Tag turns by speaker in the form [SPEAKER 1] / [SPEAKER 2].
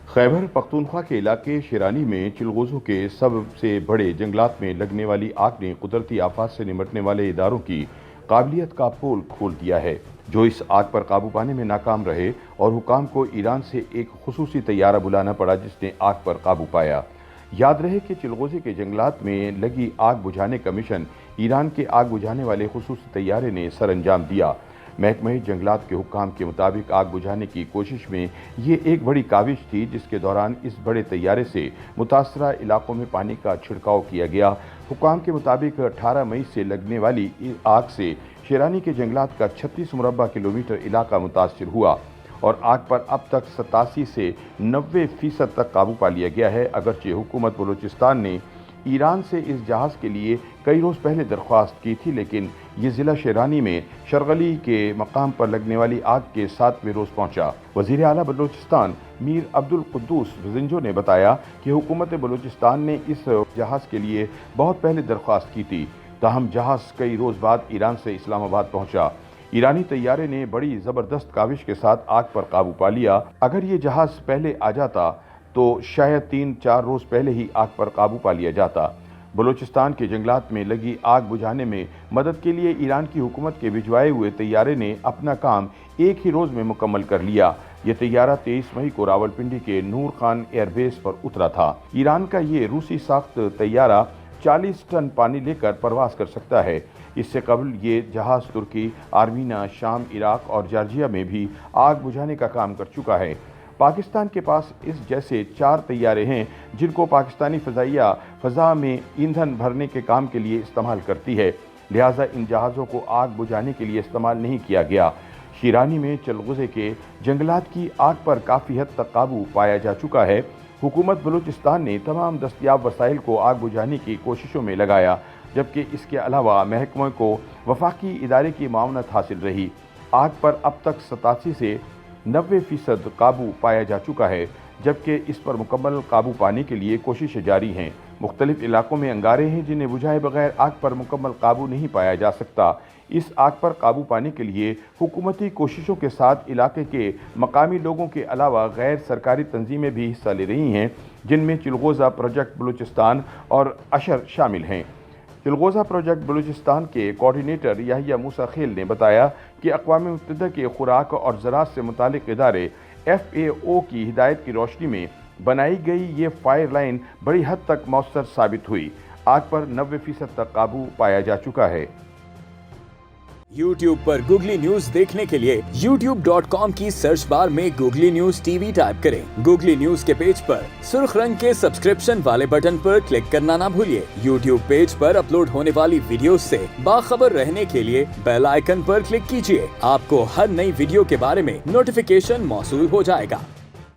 [SPEAKER 1] खैबर पख्तूनख्वा के इलाके शेरानी में चिलगोज़ों के सबसे बड़े जंगलात में लगने वाली आग ने कुदरती आफात से निपटने वाले इदारों की काबिलियत का पोल खोल दिया है, जो इस आग पर काबू पाने में नाकाम रहे और हुकाम को ईरान से एक खुसूसी तैयारा बुलाना पड़ा जिसने आग पर काबू पाया। याद रहे कि चिलगोज़े के जंगलात में लगी आग बुझाने का मिशन ईरान के आग बुझाने वाले खुसूसी तैयारे ने सर अंजाम दिया। महकमा जंगलात के हुक्काम के मुताबिक आग बुझाने की कोशिश में ये एक बड़ी काविश थी, जिसके दौरान इस बड़े तैयारे से मुतासरा इलाकों में पानी का छिड़काव किया गया। हुक्काम के मुताबिक 18 मई से लगने वाली आग से शेरानी के जंगलात का 36 मुरब्बा किलोमीटर इलाका मुतासर हुआ और आग पर अब तक 87 से 90% तक काबू पा लिया गया है। अगरचे हुकूमत बलूचिस्तान ने ईरान से इस जहाज़ के लिए कई रोज़ पहले दरख्वास्त की थी, लेकिन ये ज़िला शेरानी में शरगली के मकाम पर लगने वाली आग के 7वें रोज़ पहुंचा। वज़ीर आला बलूचिस्तान मीर अब्दुल कुद्दूस ज़िंजो ने बताया कि हुकूमत बलूचिस्तान ने इस जहाज़ के लिए बहुत पहले दरख्वास्त की थी, ताहम जहाज़ कई रोज़ बाद ईरान से इस्लामाबाद पहुंचा। ईरानी तैयारे ने बड़ी ज़बरदस्त काविश के साथ आग पर काबू पा लिया। अगर ये जहाज़ पहले आ जाता तो शायद 3-4 रोज़ पहले ही आग पर काबू पा लिया जाता। बलूचिस्तान के जंगलात में लगी आग बुझाने में मदद के लिए ईरान की हुकूमत के भिजवाए हुए तैयारे ने अपना काम एक ही रोज़ में मुकम्मल कर लिया। यह तैयारा 23 मई को रावलपिंडी के नूर खान एयरबेस पर उतरा था। ईरान का ये रूसी साख्त तैयारा 40 टन पानी लेकर परवास कर सकता है। इससे कबल ये जहाज़ तुर्की, आर्मीना, शाम, इराक और जॉर्जिया में भी आग बुझाने का काम कर चुका है। पाकिस्तान के पास इस जैसे 4 तैयारे हैं जिनको पाकिस्तानी फ़ज़ाइया फ़ज़ा में ईंधन भरने के काम के लिए इस्तेमाल करती है, लिहाजा इन जहाज़ों को आग बुझाने के लिए इस्तेमाल नहीं किया गया। शेरानी में चिलगोज़े के जंगलात की आग पर काफ़ी हद तक काबू पाया जा चुका है। हुकूमत बलूचिस्तान ने तमाम दस्तयाब वसाइल को आग बुझाने की कोशिशों में लगाया, जबकि इसके अलावा महकमे को वफाकी इदारे की मावनत हासिल रही। आग पर अब तक 87 से 90% काबू पाया जा चुका है, जबकि इस पर मुकम्मल काबू पाने के लिए कोशिशें जारी हैं। मुख्तलिफ इलाकों में अंगारे हैं जिन्हें बुझाए बगैर आग पर मुकम्मल काबू नहीं पाया जा सकता। इस आग पर काबू पाने के लिए हुकूमती कोशिशों के साथ इलाके के मकामी लोगों के अलावा गैर सरकारी तंजीमें भी हिस्सा ले रही हैं, जिनमें चिलगोज़ा प्रोजेक्ट बलूचिस्तान और अशर शामिल हैं। चिलगोज़ा प्रोजेक्ट बलूचिस्तान के कोऑर्डिनेटर याहिया मूसा खेल ने बताया कि अक़वाम मुत्तहिदा के खुराक और ज़राअत से मुतालिक इदारे FAO की हिदायत की रोशनी में बनाई गई ये फायर लाइन बड़ी हद तक मौसर साबित हुई। आग पर 90% तक काबू पाया जा चुका है।
[SPEAKER 2] YouTube पर गूगली न्यूज देखने के लिए youtube.com की सर्च बार में गूगली न्यूज TV टाइप करें। गूगली न्यूज के पेज पर सुर्ख रंग के सब्सक्रिप्शन वाले बटन पर क्लिक करना ना भूलिए। YouTube पेज पर अपलोड होने वाली वीडियोस से बाखबर रहने के लिए बेल आइकन पर क्लिक कीजिए। आपको हर नई वीडियो के बारे में नोटिफिकेशन मौसूल हो जाएगा।